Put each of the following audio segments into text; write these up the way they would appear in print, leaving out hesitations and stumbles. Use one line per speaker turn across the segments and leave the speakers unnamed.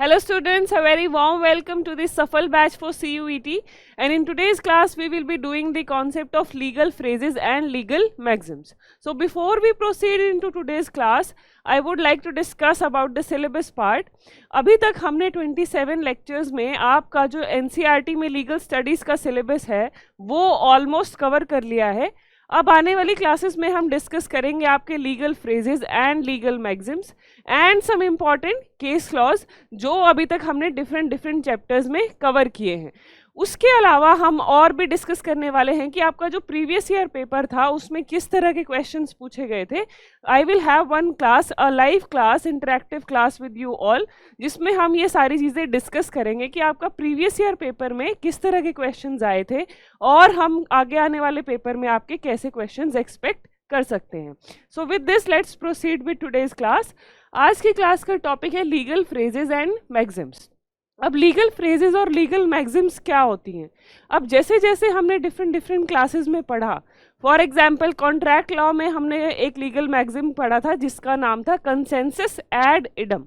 Hello students, a very warm welcome to this Safal batch for CUET, and in today's class we will be doing the concept of legal phrases and legal maxims. So before we proceed into today's class, I would like to discuss about the syllabus part. अभी तक हमने 27 lectures में आपका जो NCERT में legal studies का syllabus है वो almost cover कर लिया है. अब आने वाली क्लासेस में हम डिस्कस करेंगे आपके legal phrases and legal maxims and some important case laws जो अभी तक हमने डिफरेंट चैप्टर्स में कवर किए हैं. उसके अलावा हम और भी डिस्कस करने वाले हैं कि आपका जो प्रीवियस ईयर पेपर था उसमें किस तरह के क्वेश्चंस पूछे गए थे. I will have one class, a live class, interactive class with you all, जिसमें हम ये सारी चीज़ें डिस्कस करेंगे कि आपका प्रीवियस ईयर पेपर में किस तरह के क्वेश्चंस आए थे और हम आगे आने वाले पेपर में आपके कैसे क्वेश्चंस एक्सपेक्ट कर सकते हैं. So with this let's proceed with today's class. आज की क्लास का टॉपिक है लीगल फ्रेजेस एंड मैक्सिम्स. अब लीगल फ्रेजेस और लीगल मैक्सिम्स क्या होती हैं? अब जैसे जैसे हमने डिफरेंट क्लासेस में पढ़ा, फॉर एग्जांपल कॉन्ट्रैक्ट लॉ में हमने एक लीगल मैक्सिम पढ़ा था जिसका नाम था कंसेंसस एड इडम,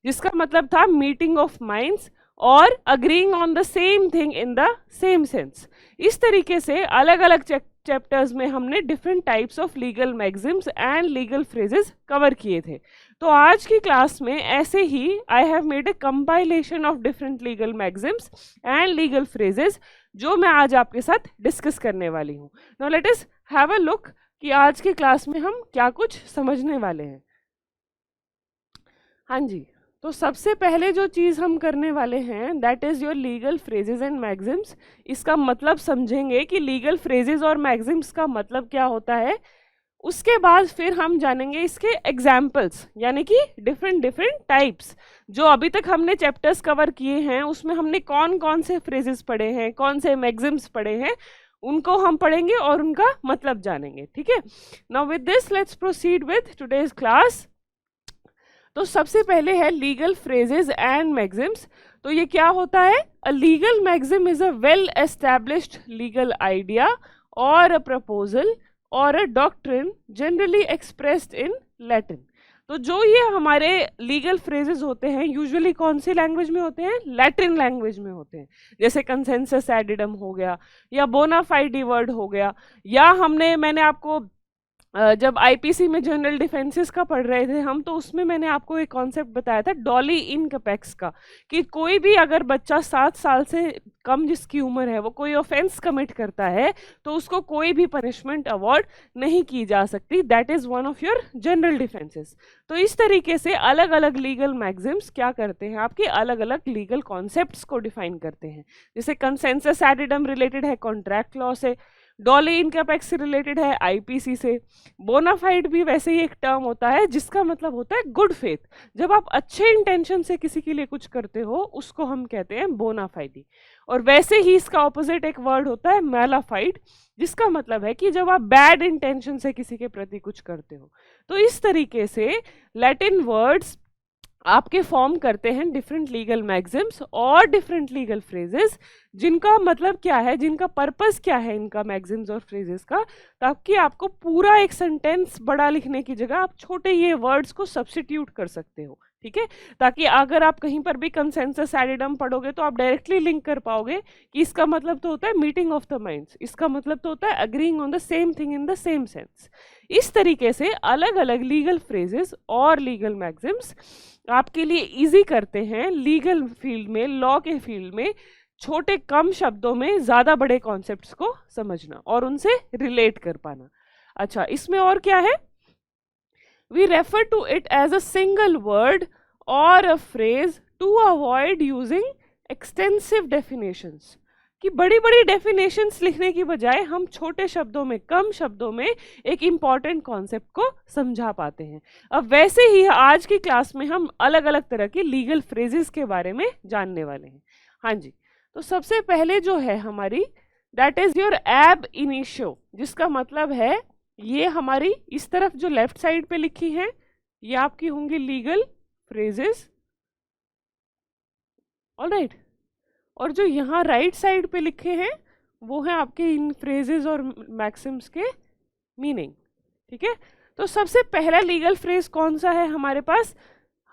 जिसका मतलब था मीटिंग ऑफ माइंड्स और agreeing on the same thing in the same sense. इस तरीके से अलग अलग चैप्टर्स में हमने different types of legal maxims and legal phrases cover किए थे. तो आज की क्लास में ऐसे ही I have made a compilation of different legal maxims and legal phrases जो मैं आज आपके साथ डिस्कस करने वाली हूँ. Now let us have a look कि आज की क्लास में हम क्या कुछ समझने वाले हैं. हाँ जी, तो सबसे पहले जो चीज़ हम करने वाले हैं that is your legal phrases and Maxim's. इसका मतलब समझेंगे कि लीगल फ्रेजेस और मैक्सिम्स का मतलब क्या होता है. उसके बाद फिर हम जानेंगे इसके एग्जाम्पल्स, यानी कि डिफरेंट टाइप्स. जो अभी तक हमने चैप्टर्स कवर किए हैं उसमें हमने कौन कौन से फ्रेजेस पढ़े हैं, कौन से मैक्सिम्स पढ़े हैं, उनको हम पढ़ेंगे और उनका मतलब जानेंगे. ठीक है. Now with this let's proceed with today's class. तो सबसे पहले है लीगल फ्रेजेस एंड मैक्सिम्स. तो ये क्या होता है? A legal maxim is a well established legal idea और अ प्रपोजल और a doctrine generally expressed in Latin. तो जो ये हमारे लीगल फ्रेजेस होते हैं यूजुअली कौन सी लैंग्वेज में होते हैं? लैटिन लैंग्वेज में होते हैं. जैसे कंसेंसस एड इडम हो गया, या बोना फाइडी वर्ड हो गया, या मैंने आपको जब आईपीसी में जनरल डिफेंसेस का पढ़ रहे थे हम, तो उसमें मैंने आपको एक कॉन्सेप्ट बताया था डॉली इन कैपेक्स का, कि कोई भी अगर बच्चा 7 साल से कम जिसकी उम्र है वो कोई ऑफेंस कमिट करता है तो उसको कोई भी पनिशमेंट अवॉर्ड नहीं की जा सकती. That is one of your general defences. तो इस तरीके से अलग अलग लीगल मैक्सिम्स क्या करते हैं, आपके अलग अलग लीगल कॉन्सेप्ट्स को डिफाइन करते हैं. जैसे कंसेंसस एड इडम रिलेटेड है कॉन्ट्रैक्ट लॉ से, डॉली इन कैपेक्स से रिलेटेड है आईपीसी से, बोनाफाइड भी वैसे ही एक टर्म होता है जिसका मतलब होता है गुड फेथ. जब आप अच्छे इंटेंशन से किसी के लिए कुछ करते हो उसको हम कहते हैं बोनाफाइडी. और वैसे ही इसका ऑपोजिट एक वर्ड होता है मैलाफाइड, जिसका मतलब है कि जब आप बैड इंटेंशन से किसी के प्रति कुछ करते हो. तो इस तरीके से लैटिन वर्ड्स आपके फॉर्म करते हैं डिफरेंट लीगल मैक्सिम्स और डिफरेंट लीगल फ्रेजेस, जिनका मतलब क्या है, जिनका पर्पस क्या है इनका मैक्सिम्स और फ्रेजेस का, ताकि आपको पूरा एक सेंटेंस बड़ा लिखने की जगह आप छोटे ये वर्ड्स को सब्स्टिट्यूट कर सकते हो. ठीक है. ताकि अगर आप कहीं पर भी कंसेंसस एड इडम पढ़ोगे तो आप डायरेक्टली लिंक कर पाओगे कि इसका मतलब तो होता है मीटिंग ऑफ द माइंड्स, इसका मतलब तो होता है agreeing on the same thing in the same sense. इस तरीके से अलग अलग लीगल फ्रेजेस और लीगल मैक्सिम्स आपके लिए इजी करते हैं लीगल फील्ड में, लॉ के फील्ड में छोटे कम शब्दों में ज़्यादा बड़े कॉन्सेप्ट्स को समझना और उनसे रिलेट कर पाना. अच्छा, इसमें और क्या है? We refer to it as a single word or a phrase to avoid using extensive definitions. कि बड़ी बड़ी डेफिनेशंस लिखने की बजाय हम छोटे शब्दों में, कम शब्दों में एक इम्पॉर्टेंट कॉन्सेप्ट को समझा पाते हैं. अब वैसे ही आज की क्लास में हम अलग अलग तरह के लीगल फ्रेजेस के बारे में जानने वाले हैं. हाँ जी, तो सबसे पहले जो है हमारी दैट इज योर एब इनिशियो, जिसका मतलब है ये हमारी इस तरफ जो लेफ्ट साइड पे लिखी है ये आपकी होंगी लीगल फ्रेजेस. ऑलराइट. और जो यहाँ राइट साइड पे लिखे हैं वो है आपके इन फ्रेजेस और मैक्सिम्स के मीनिंग. ठीक है. तो सबसे पहला लीगल फ्रेज कौन सा है हमारे पास?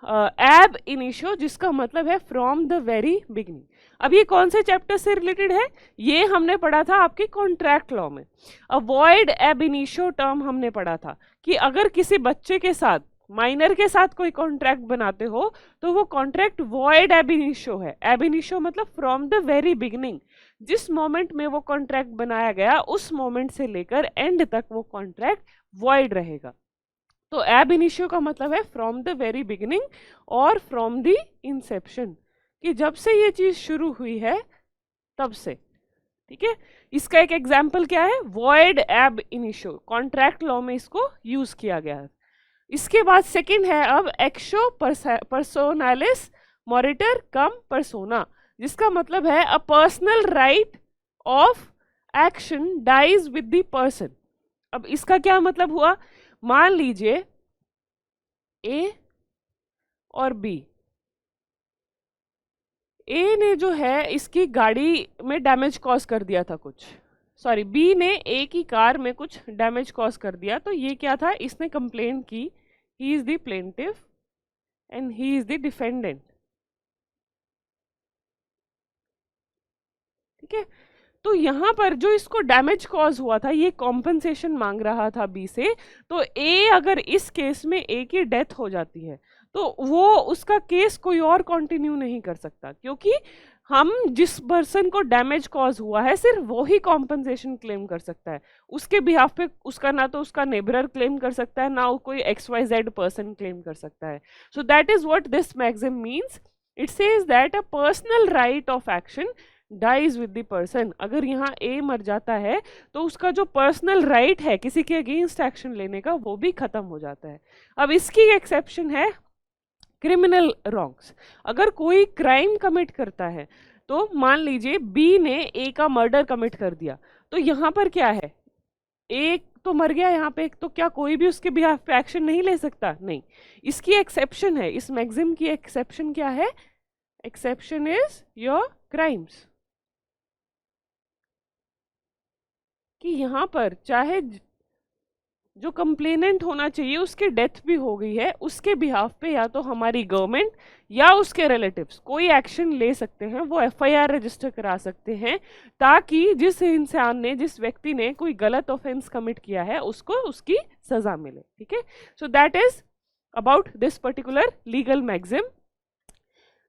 एब इनिशियो, जिसका मतलब है फ्रॉम द वेरी बिगनिंग। अब ये कौन से चैप्टर से रिलेटेड है? ये हमने पढ़ा था आपके कॉन्ट्रैक्ट लॉ में। अवॉइड एब इनिशियो टर्म हमने पढ़ा था कि अगर किसी बच्चे के साथ, माइनर के साथ कोई कॉन्ट्रैक्ट बनाते हो तो वो कॉन्ट्रैक्ट वॉइड एब इनिशियो है। एब इनिशियो मतलब फ्रॉम द वेरी बिगनिंग, जिस मोमेंट में वो कॉन्ट्रैक्ट बनाया गया उस मोमेंट से लेकर एंड तक वो कॉन्ट्रैक्ट वॉइड रहेगा। तो एब इनिशियो का मतलब है फ्रॉम द वेरी बिगिनिंग और फ्रॉम द इंसेप्शन, कि जब से ये चीज शुरू हुई है तब से। ठीक है, इसका एक एग्जाम्पल क्या है? वॉइड एब इनिशियो, कॉन्ट्रैक्ट लॉ में इसको यूज किया गया है। इसके बाद सेकंड है अब एक्शो पर्सोनालिस मोरिटर कम पर्सोना, जिसका मतलब है a personal right of action dies with the person. अब इसका क्या मतलब हुआ? मान लीजिए ए और बी, ए ने जो है इसकी गाड़ी में डैमेज कॉज कर दिया था कुछ, सॉरी बी ने ए की कार में कुछ डैमेज कॉज कर दिया, तो ये क्या था? इसने कंप्लेन की, he is the plaintiff and he is the defendant. ठीक है, तो यहाँ पर जो इसको डैमेज कॉज हुआ था ये कॉम्पनसेशन मांग रहा था बी से। तो ए, अगर इस केस में ए की डेथ हो जाती है तो वो उसका केस कोई और कंटिन्यू नहीं कर सकता, क्योंकि हम जिस पर्सन को डैमेज कॉज हुआ है सिर्फ वो ही कॉम्पनसेशन क्लेम कर सकता है। उसके बिहाफ पे उसका ना तो उसका नेबरर क्लेम कर सकता है, ना कोई XYZ पर्सन क्लेम कर सकता है। So that is what this maxim means. It says that a personal right of action dies with the person. अगर यहाँ ए मर जाता है तो उसका जो पर्सनल राइट है किसी के अगेंस्ट एक्शन लेने का वो भी खत्म हो जाता है। अब इसकी एक्सेप्शन है क्रिमिनल रॉन्ग्स। अगर कोई क्राइम कमिट करता है तो मान लीजिए बी ने ए का मर्डर कमिट कर दिया, तो यहाँ पर क्या है? ए तो मर गया यहाँ पे, तो क्या कोई भी उसके बिहाफ पे एक्शन नहीं ले सकता? नहीं। इसकी एक्सेप्शन है, इस मैक्सिम की एक्सेप्शन क्या है? एक्सेप्शन इज योर क्राइम्स, कि यहाँ पर चाहे जो कंप्लेनेंट होना चाहिए उसकी डेथ भी हो गई है, उसके बिहाफ पे या तो हमारी गवर्नमेंट या उसके रिलेटिव्स कोई एक्शन ले सकते हैं, वो FIR रजिस्टर करा सकते हैं, ताकि जिस इंसान ने, जिस व्यक्ति ने कोई गलत ऑफेंस कमिट किया है उसको उसकी सजा मिले। ठीक है, so that is about this particular legal maxim.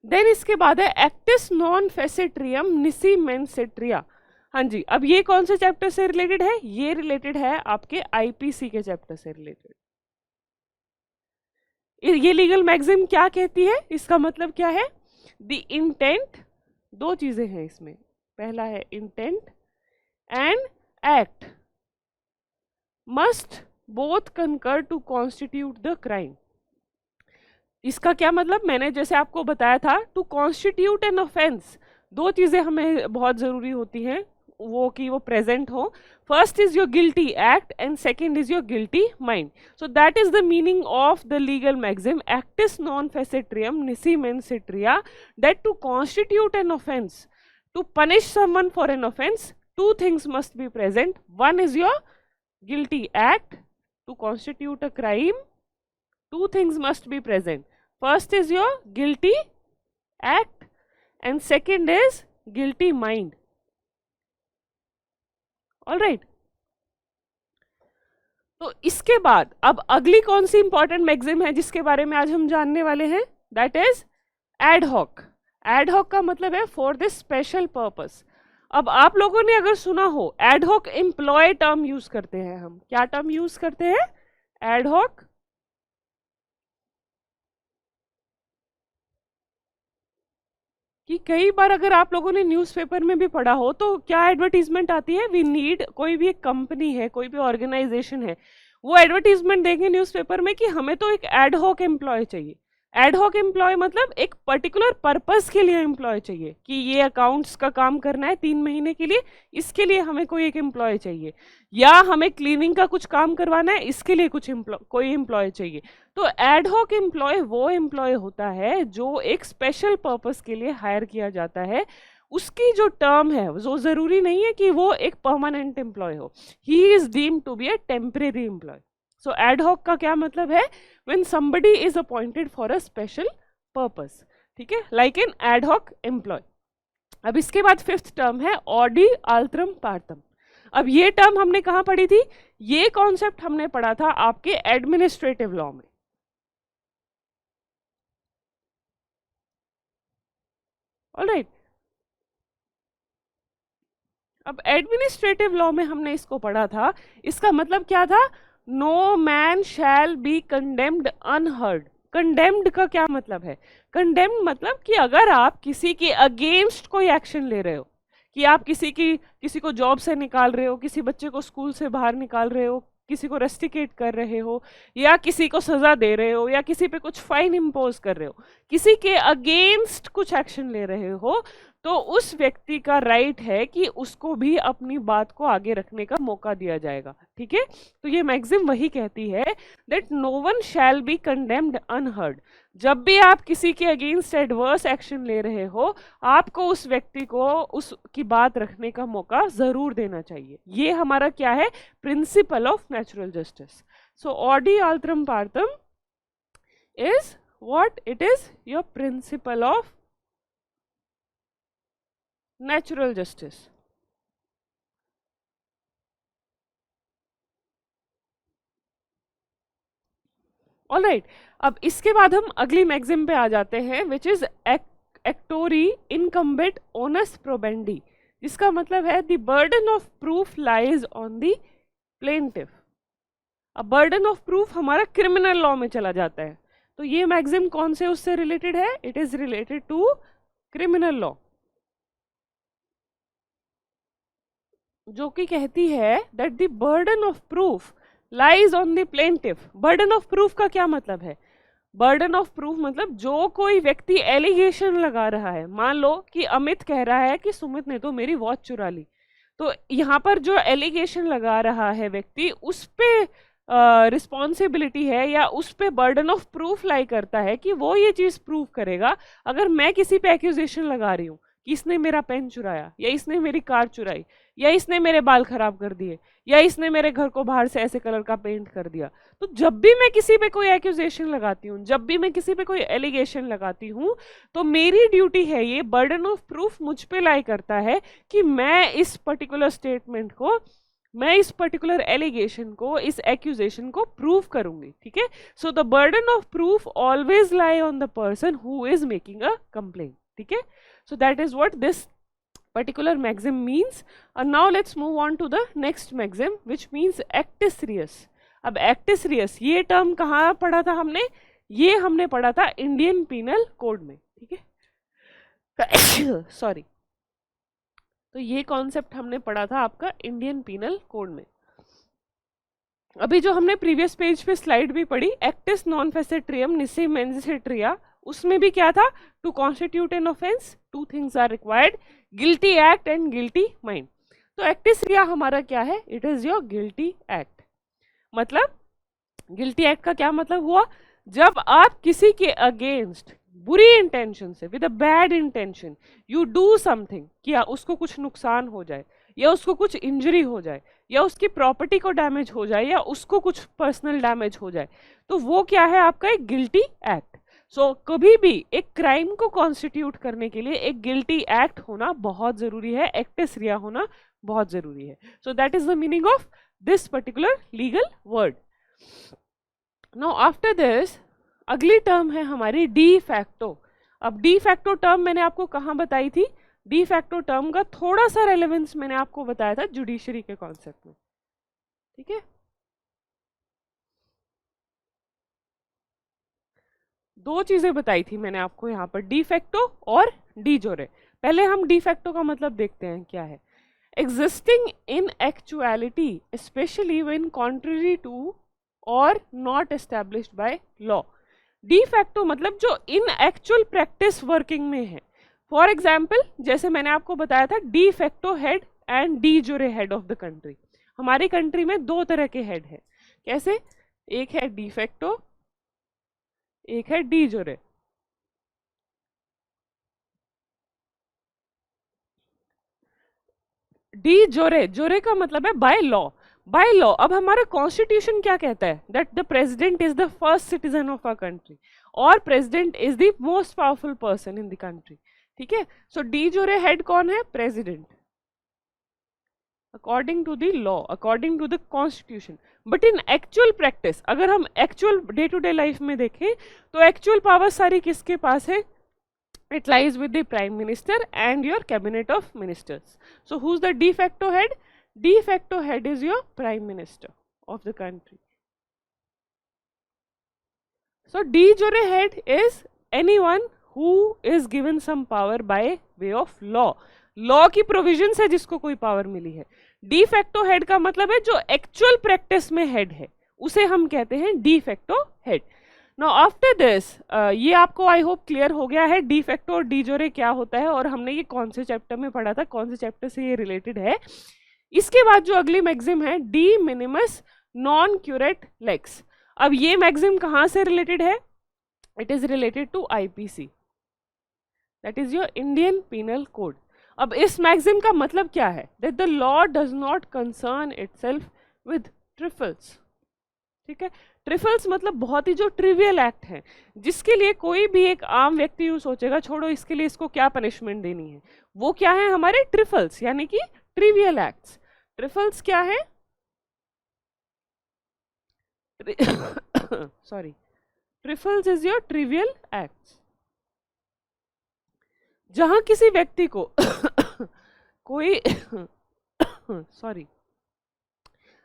Then इसके बाद है एक्टिस नॉन फेसिट्रियम निसी मेंसेट्रिया। हाँ जी, अब ये कौन से चैप्टर से रिलेटेड है? ये रिलेटेड है आपके IPC के चैप्टर से रिलेटेड। ये लीगल मैक्सिम क्या कहती है? इसका मतलब क्या है? द इंटेंट, दो चीजें हैं इसमें, पहला है intent and act must both कंकर टू कॉन्स्टिट्यूट द क्राइम। इसका क्या मतलब? मैंने जैसे आपको बताया था, टू कॉन्स्टिट्यूट एन ऑफेंस दो चीजें हमें बहुत जरूरी होती हैं वो कि वो प्रेजेंट हो। First is your guilty act and second is your guilty mind. So that is the meaning of the legal maxim एक्टिस नॉन फेसिट्रियम निसी मेंसेट्रिया, that to constitute an offence, to punish someone for an offence, two things must be present. One is your guilty act. To constitute a crime, two things must be present. First is your guilty act and second is guilty mind. All right. तो इसके बाद अब अगली कौन सी important maxim है जिसके बारे में आज हम जानने वाले हैं? That is ad hoc. Ad hoc का मतलब है फॉर दिस स्पेशल पर्पस। अब आप लोगों ने अगर सुना हो ad hoc employ term use करते हैं हम, क्या टर्म यूज करते हैं? एड हॉक कि कई बार अगर आप लोगों ने न्यूज़पेपर में भी पढ़ा हो तो क्या एडवर्टीजमेंट आती है? वी नीड, कोई भी एक कंपनी है, कोई भी ऑर्गेनाइजेशन है, वो एडवर्टीजमेंट देंगे न्यूज़पेपर में कि हमें तो एक एड हॉक एम्प्लॉय चाहिए। एड हॉक एम्प्लॉय मतलब एक पर्टिकुलर पर्पस के लिए एम्प्लॉय चाहिए कि ये अकाउंट्स का काम करना है 3 महीने के लिए, इसके लिए हमें कोई एक एम्प्लॉय चाहिए, या हमें क्लीनिंग का कुछ काम करवाना है, इसके लिए कुछ कोई एम्प्लॉय चाहिए। तो एड हॉक एम्प्लॉय वो एम्प्लॉय होता है जो एक स्पेशल पर्पस के लिए हायर किया जाता है। उसकी जो टर्म है वो जरूरी नहीं है कि वो एक परमानेंट एम्प्लॉय हो, he is deemed to be a temporary employ. So ad hoc का क्या मतलब है? When somebody is appointed for a special purpose, ठीक है, like an ad hoc employ. अब इसके बाद फिफ्थ टर्म है ऑडी आल्त्रम पार्थम। अब ये टर्म हमने कहाँ पढ़ी थी? ये कॉन्सेप्ट हमने पढ़ा था आपके एडमिनिस्ट्रेटिव लॉ में। ऑलराइट, अब एडमिनिस्ट्रेटिव लॉ में हमने इसको पढ़ा था। इसका मतलब क्या था? No man shall be condemned unheard. Condemned का क्या मतलब है? कंडेम्ड मतलब कि अगर आप किसी के अगेंस्ट कोई एक्शन ले रहे हो, कि आप किसी को जॉब से निकाल रहे हो, किसी बच्चे को स्कूल से बाहर निकाल रहे हो, किसी को रेस्टिकेट कर रहे हो, या किसी को सजा दे रहे हो, या किसी पे कुछ फाइन इम्पोज कर रहे हो, किसी के अगेंस्ट कुछ एक्शन ले रहे हो, तो उस व्यक्ति का राइट है कि उसको भी अपनी बात को आगे रखने का मौका दिया जाएगा, ठीक है। तो ये मैक्सिम वही कहती है that no one shall be condemned unheard. जब भी आप किसी के अगेंस्ट एडवर्स एक्शन ले रहे हो, आपको उस व्यक्ति को उसकी बात रखने का मौका जरूर देना चाहिए। ये हमारा क्या है? Principle of natural justice. So ऑडी आल्त्रम पार्थम is what? It is your principle of natural justice. Alright, अब इसके बाद हम अगली मैक्सिम पे आ जाते हैं, विच इज एक्टोरी इनकम्बेंट ओनस प्रोबेंडी, जिसका मतलब है the burden of proof lies on the plaintiff. अब बर्डन ऑफ प्रूफ हमारा क्रिमिनल लॉ में चला जाता है, तो ये मैक्सिम कौन से उससे रिलेटेड है? It is related to criminal law, जो कि कहती है that the burden of proof lies on the plaintiff. Burden of proof का क्या मतलब है? बर्डन ऑफ प्रूफ मतलब जो कोई व्यक्ति एलिगेशन लगा रहा है, मान लो कि अमित कह रहा है कि सुमित ने तो मेरी वॉच चुरा ली, तो यहाँ पर जो एलिगेशन लगा रहा है व्यक्ति, उस पे रिस्पॉन्सिबिलिटी है या उस पे बर्डन ऑफ प्रूफ लाई करता है कि वो ये चीज प्रूव करेगा। अगर मैं किसी पे एक्यूजेशन लगा रही हूँ कि इसने मेरा पेन चुराया, या इसने मेरी कार चुराई, या इसने मेरे बाल खराब कर दिए, या इसने मेरे घर को बाहर से ऐसे कलर का पेंट कर दिया, तो जब भी मैं किसी पे कोई एक्यूजेशन लगाती हूँ, जब भी मैं किसी पे कोई एलिगेशन लगाती हूँ, तो मेरी ड्यूटी है, ये बर्डन ऑफ प्रूफ मुझ पे लाई करता है कि मैं इस पर्टिकुलर स्टेटमेंट को, मैं इस पर्टिकुलर एलिगेशन को, इस एक्यूजेशन को प्रूव करूंगी, ठीक है। So the burden of proof always lie on the person who is making a complaint, ठीक है। So that is what this particular maxim means. And now let's move on to the next maxim, which means actus reus. अब actus reus ये term कहाँ पढ़ा था हमने? ये हमने पढ़ा था इंडियन पीनल कोड में, ठीक है। सॉरी, तो ये कॉन्सेप्ट हमने पढ़ा था आपका इंडियन पीनल कोड में। अभी जो हमने प्रीवियस पेज पे स्लाइड भी पढ़ी, एक्टिस नॉन फेसेट्रियम निसे मेंसेट्रिया, उसमें भी क्या था? To constitute an offence two things are required, guilty act and guilty mind. तो एक्टिस रिया हमारा क्या है? It is your guilty act. मतलब गिल्टी एक्ट का क्या मतलब हुआ? जब आप किसी के अगेंस्ट बुरी इंटेंशन से, with a bad intention, you do something, कि उसको कुछ नुकसान हो जाए, या उसको कुछ इंजरी हो जाए, या उसकी प्रॉपर्टी को डैमेज हो जाए, या उसको कुछ पर्सनल डैमेज हो जाए, तो वो क्या है? आपका एक गिल्टी एक्ट। सो कभी भी एक क्राइम को कॉन्स्टिट्यूट करने के लिए एक गिल्टी एक्ट होना बहुत जरूरी है, एक्टिस रिया होना बहुत जरूरी है। So that is the meaning of this particular legal word. Now after this अगली टर्म है हमारी डी फैक्टो। अब डी फैक्टो टर्म मैंने आपको कहाँ बताई थी? डी फैक्टो टर्म का थोड़ा सा रेलेवेंस मैंने आपको बताया था जुडिशरी के कॉन्सेप्ट में, ठीक है। दो चीजें बताई थी मैंने आपको यहाँ पर, डी फैक्टो और डी जोरे। पहले हम डी फैक्टो का मतलब देखते हैं क्या है। Existing in actuality especially when contrary to और not established by law. De facto मतलब जो इन एक्चुअल प्रैक्टिस वर्किंग में है। फॉर एग्जाम्पल, जैसे मैंने आपको बताया था de facto head and D jure head of the country. हमारी कंट्री में दो तरह के हेड है। कैसे? एक है डी फैक्टो, एक है डी जोरे। डी जोरे, जोरे का मतलब है बाय लॉ। By law. अब हमारा कॉन्स्टिट्यूशन क्या कहता है? That the president is the first citizen of a country और president is the most powerful person in the country. ठीक है, सो डी जोरे हेड कौन है? President, according to the law, according to the constitution. But in actual practice, अगर हम actual day to day life में देखें तो actual power सारी किसके पास है? It lies with the prime minister and your cabinet of ministers. So who's the de facto head? De facto head is your prime minister of the country. So de jure head is anyone who is given some power by way of law. Law की provision है जिसको कोई power मिली है। de facto head का मतलब है जो actual practice में head है, उसे हम कहते हैं de facto head. Now after this, ये आपको आई होप क्लियर हो गया है डी फैक्टो और डी जोरे क्या होता है और हमने ये कौन से चैप्टर में पढ़ा था, कौन से चैप्टर से ये रिलेटेड है। इसके बाद जो अगली मैक्सिम है de minimis non curat lex. अब ये मैक्सिम कहाँ से रिलेटेड है? It is related to IPC, that is your Indian penal code. अब इस मैक्सिम का मतलब क्या है? That the law does not concern itself with trifles. ठीक है, ट्रिफल्स मतलब बहुत ही जो ट्रिवियल एक्ट है, जिसके लिए कोई भी एक आम व्यक्ति यूं सोचेगा छोड़ो इसके लिए इसको क्या पनिशमेंट देनी है, वो क्या है? हमारे ट्रिफल्स, यानी कि ट्रिवियल एक्ट्स। ट्रिफल्स क्या है? Sorry, trifles is your trivial acts, जहां किसी व्यक्ति को कोई सॉरी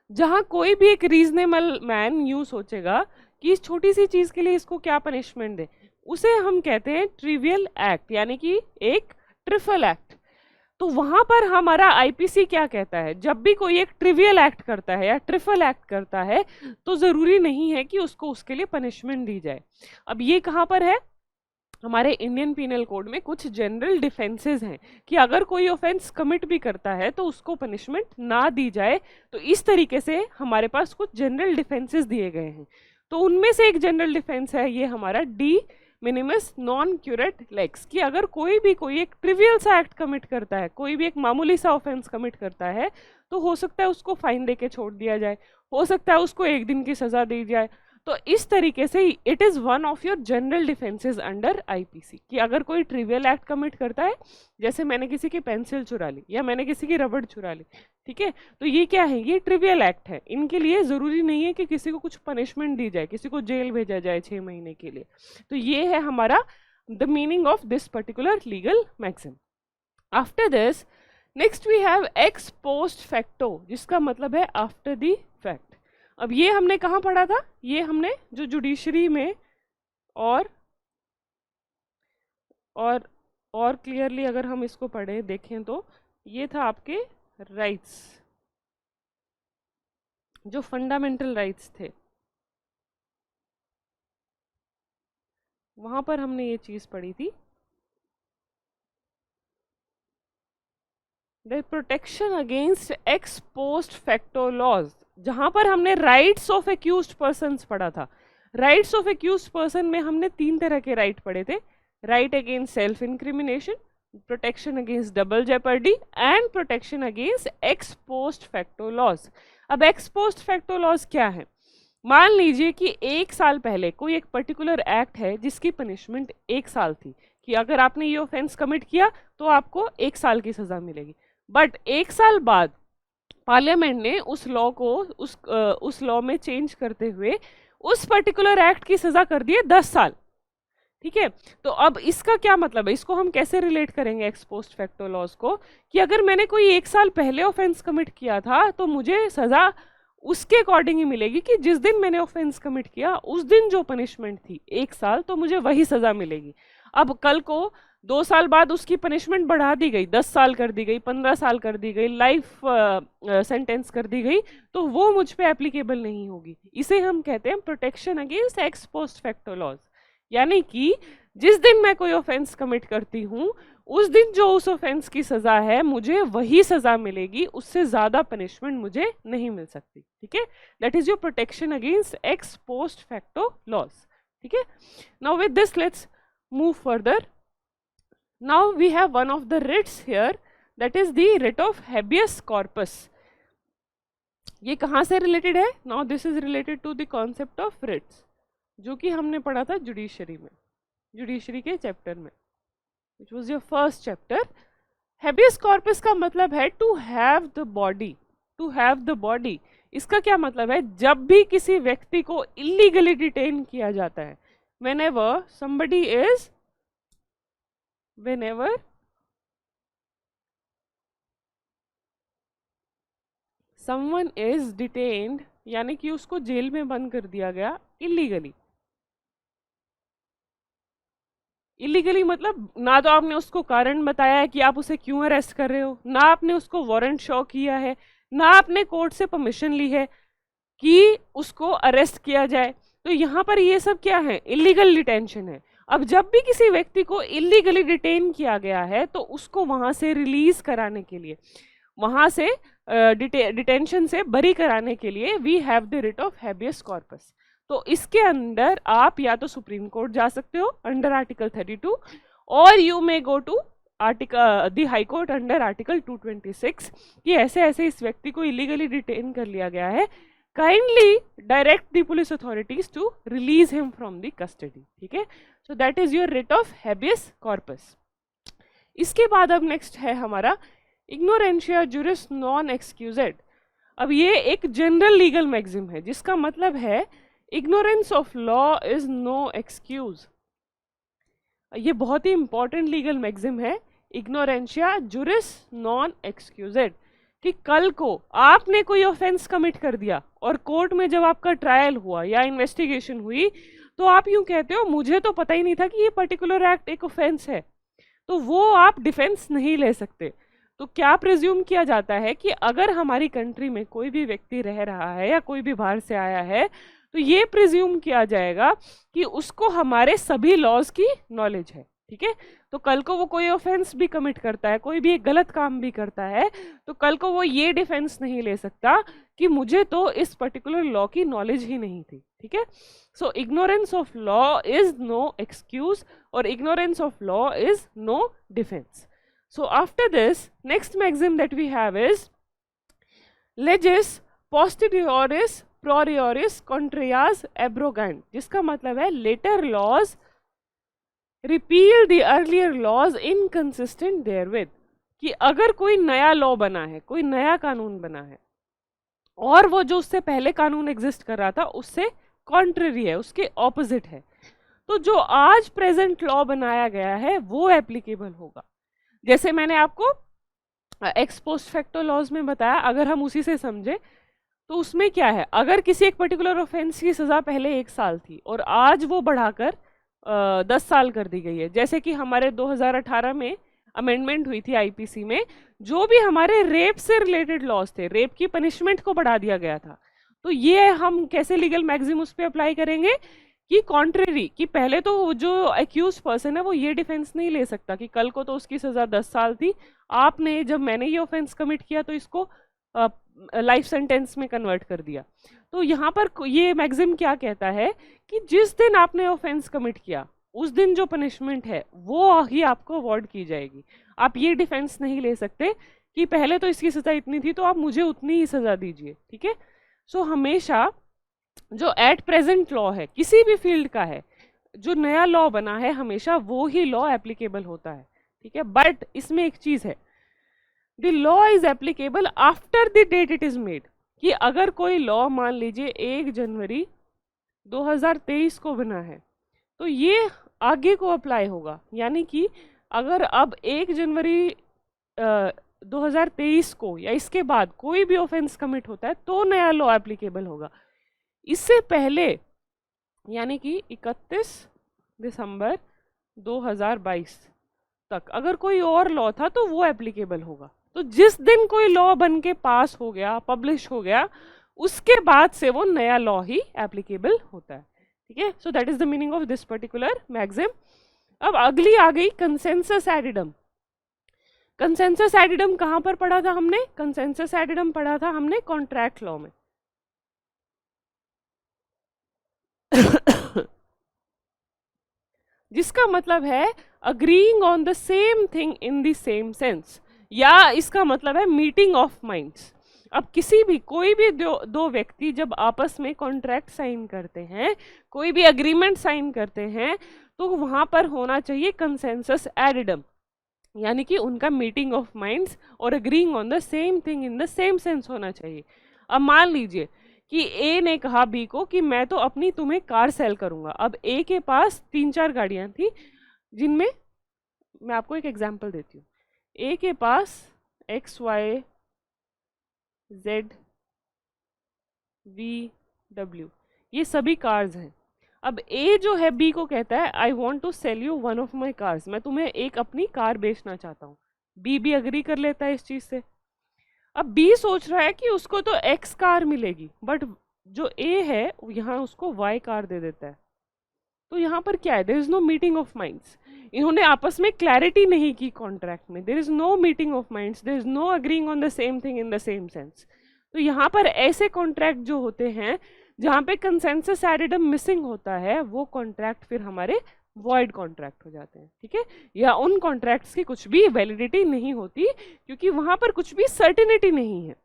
जहां कोई भी एक रीजनेबल मैन यूं सोचेगा कि इस छोटी सी चीज के लिए इसको क्या पनिशमेंट दे, उसे हम कहते हैं ट्रिवियल एक्ट, यानी कि एक ट्रिफल एक्ट। तो वहां पर हमारा आईपीसी क्या कहता है? जब भी कोई एक ट्रिवियल एक्ट करता है या ट्रिफल एक्ट करता है तो जरूरी नहीं है कि उसको उसके लिए पनिशमेंट दी जाए। अब ये कहां पर है? हमारे इंडियन पीनल कोड में कुछ जनरल डिफेंसेस हैं कि अगर कोई ऑफेंस कमिट भी करता है तो उसको पनिशमेंट ना दी जाए। तो इस तरीके से हमारे पास कुछ जनरल डिफेंसेस दिए गए हैं। तो उनमें से एक जनरल डिफेंस है ये हमारा de minimis non curat lex, कि अगर कोई एक ट्रिवियल सा एक्ट कमिट करता है, कोई भी एक मामूली सा ऑफेंस कमिट करता है, तो हो सकता है उसको फाइन दे के छोड़ दिया जाए, हो सकता है उसको 1 दिन की सजा दी जाए। तो इस तरीके से it is one of your general defences under IPC, कि अगर कोई ट्रिवियल एक्ट कमिट करता है, जैसे मैंने किसी की पेंसिल चुरा ली या मैंने किसी की रबड़ चुरा ली, ठीक है, तो ये क्या है? ये ट्रिवियल एक्ट है। इनके लिए जरूरी नहीं है कि किसी को कुछ पनिशमेंट दी जाए, किसी को जेल भेजा जाए 6 महीने के लिए। तो ये है हमारा the meaning of this particular legal maxim. After this next we have ex post facto, जिसका मतलब है आफ्टर द फैक्ट। अब ये हमने कहाँ पढ़ा था? ये हमने जो जुडिशरी में और क्लियरली अगर हम इसको पढ़े देखें तो ये था आपके राइट्स, जो फंडामेंटल राइट्स थे, वहां पर हमने ये चीज पढ़ी थी, the protection against ex post facto laws, जहां पर हमने राइट्स ऑफ एक्यूज्ड पर्सन्स पढ़ा था। राइट्स ऑफ एक्यूज्ड पर्सन में हमने 3 तरह के राइट पढ़े थे, right against self incrimination, protection against double jeopardy and protection against ex post facto laws. अब एक्स पोस्ट फैक्टो लॉज क्या है? मान लीजिए कि 1 साल पहले कोई एक पर्टिकुलर एक्ट है जिसकी पनिशमेंट 1 साल थी, कि अगर आपने ये ऑफेंस कमिट किया तो आपको 1 साल की सजा मिलेगी। बट 1 साल बाद पार्लियामेंट ने उस लॉ को उस लॉ में चेंज करते हुए उस पर्टिकुलर एक्ट की सजा कर दी है 10 साल। ठीक है, तो अब इसका क्या मतलब है? इसको हम कैसे रिलेट करेंगे एक्स पोस्ट फैक्टो लॉज को, कि अगर मैंने कोई 1 साल पहले ऑफेंस कमिट किया था तो मुझे सजा उसके अकॉर्डिंग ही मिलेगी कि जिस दिन मैंने ऑफेंस कमिट किया उस दिन जो पनिशमेंट थी 1 साल, तो मुझे वही सजा मिलेगी। अब कल को 2 साल बाद उसकी पनिशमेंट बढ़ा दी गई, 10 साल कर दी गई, 15 साल कर दी गई, लाइफ सेंटेंस कर दी गई, तो वो मुझ पे एप्लीकेबल नहीं होगी। इसे हम कहते हैं protection against ex post facto laws, यानी कि जिस दिन मैं कोई ऑफेंस कमिट करती हूँ उस दिन जो उस ऑफेंस की सजा है मुझे वही सजा मिलेगी, उससे ज्यादा पनिशमेंट मुझे नहीं मिल सकती। ठीक है, that is your protection against ex post facto laws. ठीक है, now with this let's move further. Now we have one of the writs here, that is the writ of habeas corpus. ये कहाँ से रिलेटेड है? Now this is related to the concept of writs, जो कि हमने पढ़ा था judiciary में, जुडिशरी के चैप्टर में, which was your first chapter. Habeas corpus का मतलब है to have the body, to have the body. इसका क्या मतलब है? जब भी किसी व्यक्ति को इलीगली डिटेन किया जाता है, whenever somebody is, whenever someone is detained, यानी कि उसको जेल में बंद कर दिया गया इलीगली। इलीगली मतलब ना तो आपने उसको कारण बताया है कि आप उसे क्यों अरेस्ट कर रहे हो, ना आपने उसको वारंट शो किया है, ना आपने कोर्ट से परमिशन ली है कि उसको अरेस्ट किया जाए। तो यहाँ पर ये सब क्या है? इलीगल डिटेंशन है। अब जब भी किसी व्यक्ति को इलीगली डिटेन किया गया है तो उसको वहां से रिलीज कराने के लिए, वहां से डिटेंशन से बरी कराने के लिए we have the writ of habeas corpus. तो इसके अंदर आप या तो सुप्रीम कोर्ट जा सकते हो अंडर आर्टिकल 32, और you may go to article the high court under article 226 कि ऐसे ऐसे इस व्यक्ति को इलीगली डिटेन कर लिया गया है, kindly direct the police authorities to release him from the custody. ठीक है, so that is your writ of habeas corpus. इसके बाद अब नेक्स्ट है हमारा इग्नोरेंशिया जुरिस नॉन एक्सक्यूजेड। अब ये एक जनरल लीगल मैक्सिम है जिसका मतलब है ignorance of law is no excuse. ये बहुत ही इंपॉर्टेंट लीगल मैक्सिम है, इग्नोरेंशिया जुरिस नॉन एक्सक्यूजेड, कि कल को आपने कोई ऑफेंस कमिट कर दिया और कोर्ट में जब आपका ट्रायल हुआ या इन्वेस्टिगेशन हुई तो आप यूं कहते हो मुझे तो पता ही नहीं था कि ये पर्टिकुलर एक्ट एक ऑफेंस है, तो वो आप डिफेंस नहीं ले सकते। तो क्या प्रिज्यूम किया जाता है कि अगर हमारी कंट्री में कोई भी व्यक्ति रह रहा है या कोई भी बाहर से आया है तो ये प्रिज्यूम किया जाएगा कि उसको हमारे सभी लॉज की नॉलेज है। ठीक है, तो कल को वो कोई ऑफेंस भी कमिट करता है, कोई भी एक गलत काम भी करता है, तो कल को वो ये डिफेंस नहीं ले सकता कि मुझे तो इस पर्टिकुलर लॉ की नॉलेज ही नहीं थी। ठीक है, so ignorance of law is no excuse और ignorance of law is no defence. So after this, next maxim that we have is legis posterioris prorioris contrarias abrogant, जिसका मतलब है later laws repeal the earlier laws inconsistent therewith, कि अगर कोई नया law बना है, कोई नया कानून बना है और वो जो उससे पहले कानून एग्जिस्ट कर रहा था उससे कॉन्ट्ररी है, उसके ऑपोजिट है, तो जो आज प्रेजेंट लॉ बनाया गया है वो एप्लीकेबल होगा। जैसे मैंने आपको एक्स पोस्ट फैक्टो लॉज में बताया, अगर हम उसी से समझे तो उसमें क्या है, अगर किसी एक पर्टिकुलर ऑफेंस की सजा पहले 1 साल थी और आज वो बढ़ाकर 10 साल कर दी गई है, जैसे कि हमारे 2018 में अमेंडमेंट हुई थी आईपीसी में, जो भी हमारे रेप से रिलेटेड लॉज थे, रेप की पनिशमेंट को बढ़ा दिया गया था, तो ये हम कैसे लीगल मैक्सिम उस पर अप्लाई करेंगे कि कॉन्ट्रेरी, कि पहले तो जो एक्यूज पर्सन है वो ये डिफेंस नहीं ले सकता कि कल को तो उसकी सजा 10 साल थी, आपने जब मैंने ये ऑफेंस कमिट किया तो इसको लाइफ सेंटेंस में कन्वर्ट कर दिया। तो यहाँ पर ये मैक्सिम क्या कहता है कि जिस दिन आपने ऑफेंस कमिट किया उस दिन जो पनिशमेंट है वो ही आपको अवॉर्ड की जाएगी। आप ये डिफेंस नहीं ले सकते कि पहले तो इसकी सजा इतनी थी तो आप मुझे उतनी ही सजा दीजिए। ठीक है, सो हमेशा जो एट प्रेजेंट लॉ है किसी भी फील्ड का है, जो नया लॉ बना है हमेशा वो ही लॉ एप्लीकेबल होता है। ठीक है, बट इसमें एक चीज है, the law is applicable after the date it is made, कि अगर कोई लॉ मान लीजिए 1 जनवरी 2023 को बना है तो ये आगे को अप्लाई होगा, यानी कि अगर अब 1 जनवरी 2023 को या इसके बाद कोई भी ऑफेंस कमिट होता है तो नया लॉ एप्लीकेबल होगा। इससे पहले यानी कि 31 दिसंबर 2022 तक अगर कोई और लॉ था तो वो एप्लीकेबल होगा। तो जिस दिन कोई लॉ बन के पास हो गया, पब्लिश हो गया, उसके बाद से वो नया लॉ ही एप्लीकेबल होता है। ठीक है, so that is the meaning of this particular maxim. अब अगली आ गई कंसेंसस एडिडम। कंसेंसस एडिडम कहाँ पर पढ़ा था हमने? कंसेंसस एडिडम पढ़ा था हमने कॉन्ट्रैक्ट लॉ में। जिसका मतलब है agreeing on the same thing in the same sense, या इसका मतलब है मीटिंग ऑफ माइंड्स। अब किसी भी कोई भी दो व्यक्ति जब आपस में कॉन्ट्रैक्ट साइन करते हैं, कोई भी अग्रीमेंट साइन करते हैं, तो वहां पर होना चाहिए कंसेंसस एडिडम, यानी कि उनका मीटिंग ऑफ माइंड्स और agreeing on the same thing in the same sense होना चाहिए। अब मान लीजिए कि ए ने कहा बी को कि मैं तो अपनी तुम्हें कार सेल करूंगा। अब ए के पास 3-4 गाड़ियां थी, जिनमें मैं आपको एक एग्जांपल देती हूँ। ए के पास XY Z V W ये सभी कार्स हैं। अब ए जो है बी को कहता है I want to sell you one of my cars, मैं तुम्हें एक अपनी कार बेचना चाहता हूँ। बी भी अग्री कर लेता है इस चीज से। अब बी सोच रहा है कि उसको तो एक्स कार मिलेगी, बट जो ए है यहाँ उसको वाई कार दे देता है। तो यहाँ पर क्या है, there is no meeting of minds. इन्होंने आपस में क्लैरिटी नहीं की कॉन्ट्रैक्ट में, there is no meeting of minds, there is no agreeing on the same thing in the same sense. तो यहाँ पर ऐसे कॉन्ट्रैक्ट जो होते हैं जहाँ पे कंसेंसस एडिडम मिसिंग होता है, वो कॉन्ट्रैक्ट फिर हमारे वॉइड कॉन्ट्रैक्ट हो जाते हैं, ठीक है। या उन कॉन्ट्रैक्ट्स की कुछ भी वैलिडिटी नहीं होती, क्योंकि वहां पर कुछ भी सर्टिनिटी नहीं है।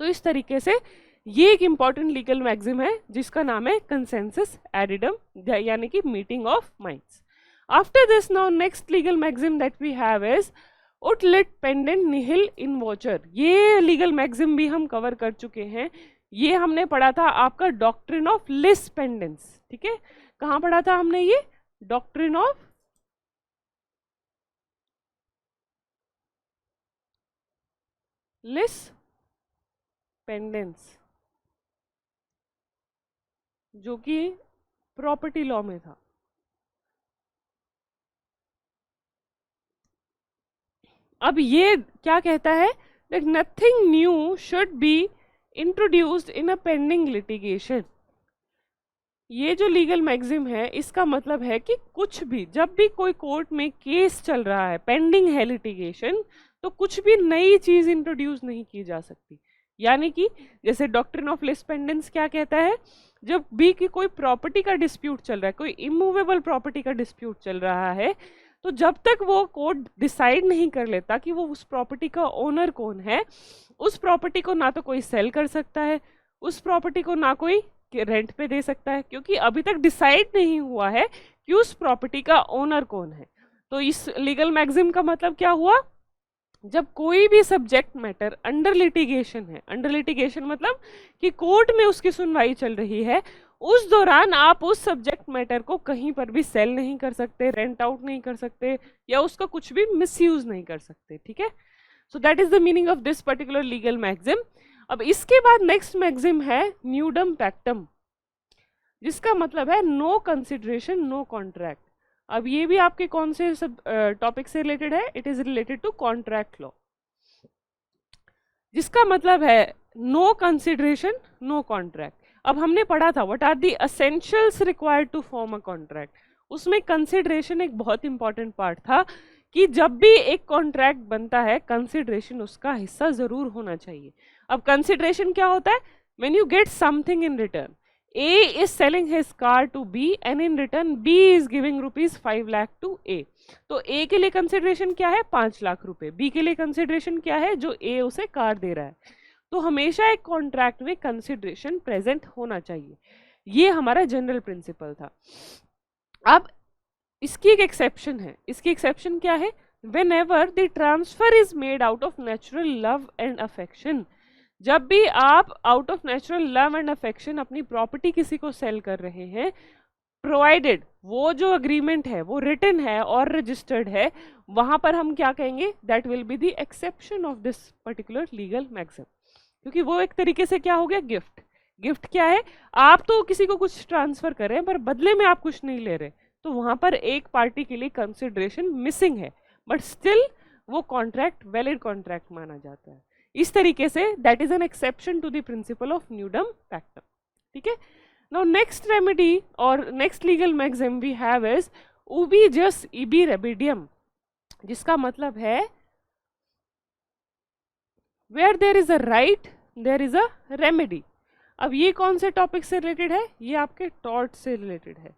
तो इस तरीके से ये एक इंपॉर्टेंट लीगल मैक्सिम है जिसका नाम है कंसेंसस एडिडम, यानी कि meeting of minds. After this now next legal maxim that we have is ut lite pendente nihil innovetur. ये लीगल मैक्सिम भी हम कवर कर चुके हैं। ये हमने पढ़ा था आपका डॉक्ट्रिन ऑफ लिस पेंडेंस, ठीक है। कहाँ पढ़ा था हमने ये? डॉक्ट्रिन ऑफ लिस पेंडेंस, जो कि प्रॉपर्टी लॉ में था। अब ये क्या कहता है? That nothing new should be introduced in a pending litigation. ये जो लीगल मैक्सिम है इसका मतलब है कि कुछ भी, जब भी कोई कोर्ट में केस चल रहा है, पेंडिंग है लिटिगेशन, तो कुछ भी नई चीज इंट्रोड्यूस नहीं की जा सकती। यानी कि जैसे डॉक्ट्रिन ऑफ लिस पेंडेंस क्या कहता है, जब भी कि कोई प्रॉपर्टी का डिस्प्यूट चल रहा है, कोई इमूवेबल प्रॉपर्टी का डिस्प्यूट चल रहा है, तो जब तक वो कोर्ट डिसाइड नहीं कर लेता कि वो उस प्रॉपर्टी का ओनर कौन है, उस प्रॉपर्टी को ना तो कोई सेल कर सकता है, उस प्रॉपर्टी को ना कोई रेंट पे दे सकता है, क्योंकि अभी तक डिसाइड नहीं हुआ है कि उस प्रॉपर्टी का ओनर कौन है। तो इस लीगल मैक्सिम का मतलब क्या हुआ? जब कोई भी सब्जेक्ट मैटर अंडर लिटिगेशन है, अंडर लिटिगेशन मतलब कि कोर्ट में उसकी सुनवाई चल रही है, उस दौरान आप उस सब्जेक्ट मैटर को कहीं पर भी सेल नहीं कर सकते, रेंट आउट नहीं कर सकते, या उसका कुछ भी मिसयूज नहीं कर सकते, ठीक है। So that is the meaning of this particular legal maxim. अब इसके बाद नेक्स्ट मैक्सिम है न्यूडम पैक्टम, जिसका मतलब है नो कंसिडरेशन नो कॉन्ट्रैक्ट। अब ये भी आपके कौन से सब टॉपिक से रिलेटेड है? It is related to contract law, जिसका मतलब है नो कंसिडरेशन नो कॉन्ट्रैक्ट। अब हमने पढ़ा था what are the essentials required to form a contract. उसमें कंसिडरेशन एक बहुत इंपॉर्टेंट पार्ट था कि जब भी एक कॉन्ट्रैक्ट बनता है, कंसिडरेशन उसका हिस्सा जरूर होना चाहिए। अब कंसिडरेशन क्या होता है? When you get something in return, A is selling his car to B and in return B is giving rupees 5 lakh to A. तो A के लिए कंसिडरेशन क्या है? 5 लाख रुपए। B के लिए कंसिडरेशन क्या है? जो A उसे कार दे रहा है। तो हमेशा एक कॉन्ट्रैक्ट में कंसिडरेशन प्रेजेंट होना चाहिए, ये हमारा जनरल प्रिंसिपल था। अब इसकी एक एक्सेप्शन है। इसकी एक्सेप्शन क्या है? whenever the transfer is made out of natural love and affection, जब भी आप out of natural love and affection अपनी प्रॉपर्टी किसी को सेल कर रहे हैं, प्रोवाइडेड वो जो अग्रीमेंट है वो रिटन है और रजिस्टर्ड है, वहां पर हम क्या कहेंगे? That will be the exception of this particular legal maxim. क्योंकि वो एक तरीके से क्या हो गया? गिफ्ट। गिफ्ट क्या है? आप तो किसी को कुछ ट्रांसफर कर रहे हैं पर बदले में आप कुछ नहीं ले रहे, तो वहां पर एक पार्टी के लिए कंसिडरेशन मिसिंग है, बट स्टिल वो कॉन्ट्रैक्ट वैलिड कॉन्ट्रैक्ट माना जाता है। इस तरीके से that is an exception to the principle of nudum pactum, ठीक है। नाउ नेक्स्ट रेमेडी और next legal maxim we have is ubi jus ibi remedium, जिसका मतलब है where there is a right there is a remedy. अब ये कौन से टॉपिक से रिलेटेड है? ये आपके टॉर्ट से रिलेटेड है।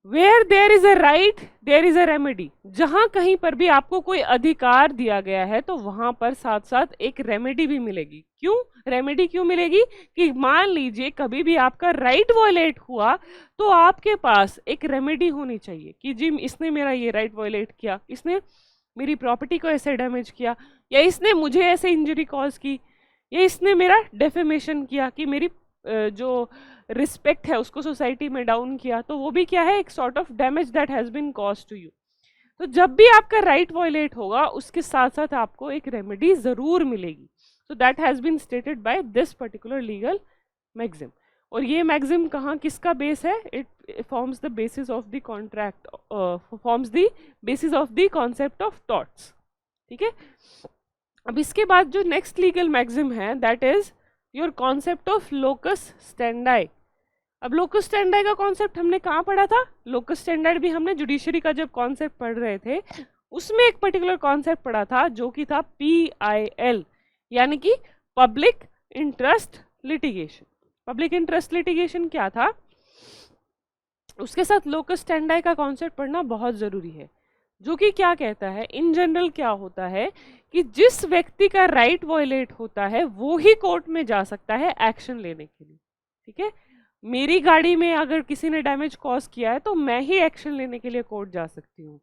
Where there is a right there is a remedy, जहां कहीं पर भी आपको कोई अधिकार दिया गया है तो वहां पर साथ साथ एक रेमेडी भी मिलेगी। क्यों रेमेडी क्यों मिलेगी? कि मान लीजिए कभी भी आपका राइट वायलेट हुआ तो आपके पास एक रेमेडी होनी चाहिए कि जी इसने मेरा ये राइट वायलेट किया, इसने मेरी प्रॉपर्टी को ऐसे डैमेज किया, या इसने मुझे ऐसे इंजरी कॉज की, या इसने मेरा डेफेमेशन किया कि मेरी जो रिस्पेक्ट है उसको सोसाइटी में डाउन किया, तो वो भी क्या है? एक sort of damage that has been cause to you. तो जब भी आपका राइट वायलेट होगा उसके साथ साथ आपको एक रेमेडी जरूर मिलेगी। So that has been stated by this particular legal maxim. और ये मैक्सिम कहाँ किसका बेस है? It forms the basis of the contract, forms the basis of the concept of thoughts. ठीक है, अब इसके बाद जो नेक्स्ट लीगल मैक्सिम है that is your concept of locus standi. अब लोकस स्टैंडाई का कॉन्सेप्ट हमने कहाँ पढ़ा था? लोकस स्टैंडाई भी हमने जुडिशरी का जब कॉन्सेप्ट पढ़ रहे थे उसमें एक पर्टिकुलर कॉन्सेप्ट पढ़ा था जो कि था PIL, यानी कि public interest litigation. Public interest litigation क्या था? उसके साथ लोकस स्टैंडाई का कॉन्सेप्ट पढ़ना बहुत जरूरी है, जो कि क्या कहता है इन जनरल क्या होता है कि जिस व्यक्ति का राइट वायलेट होता है वो ही कोर्ट में जा सकता है एक्शन लेने के लिए। ठीक है, मेरी गाड़ी में अगर किसी ने डैमेज कॉज किया है तो मैं ही एक्शन लेने के लिए कोर्ट जा सकती हूँ।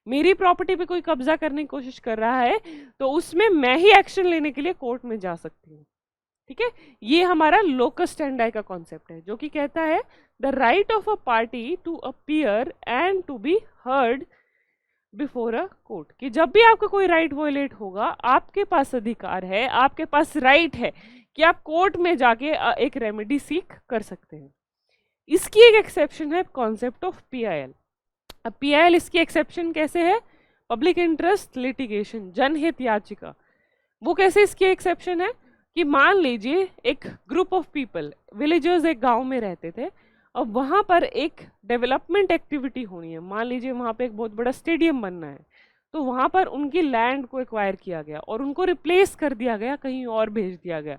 मेरी प्रॉपर्टी पे कोई कब्जा करने की कोशिश कर रहा है तो उसमें मैं ही एक्शन लेने के लिए कोर्ट में जा सकती हूँ। ठीक है, ये हमारा लोकस स्टैंडाई का कॉन्सेप्ट है जो कि कहता है the right of a party to appear and to be heard before a court, कि जब भी आपका कोई राइट वायलेट होगा आपके पास अधिकार है, आपके पास राइट है कि आप कोर्ट में जाके एक रेमेडी सीख कर सकते हैं। इसकी एक एक्सेप्शन है कॉन्सेप्ट ऑफ PIL। अब PIL इसकी एक्सेप्शन कैसे है? पब्लिक इंटरेस्ट लिटिगेशन, जनहित याचिका। वो कैसे इसकी एक्सेप्शन है कि मान लीजिए एक ग्रुप ऑफ पीपल, विलेजर्स एक गांव में रहते थे, अब वहां पर एक डेवलपमेंट एक्टिविटी होनी है। मान लीजिए वहां पे एक बहुत बड़ा स्टेडियम बनना है, तो वहां पर उनकी लैंड को एक्वायर किया गया और उनको रिप्लेस कर दिया गया, कहीं और भेज दिया गया।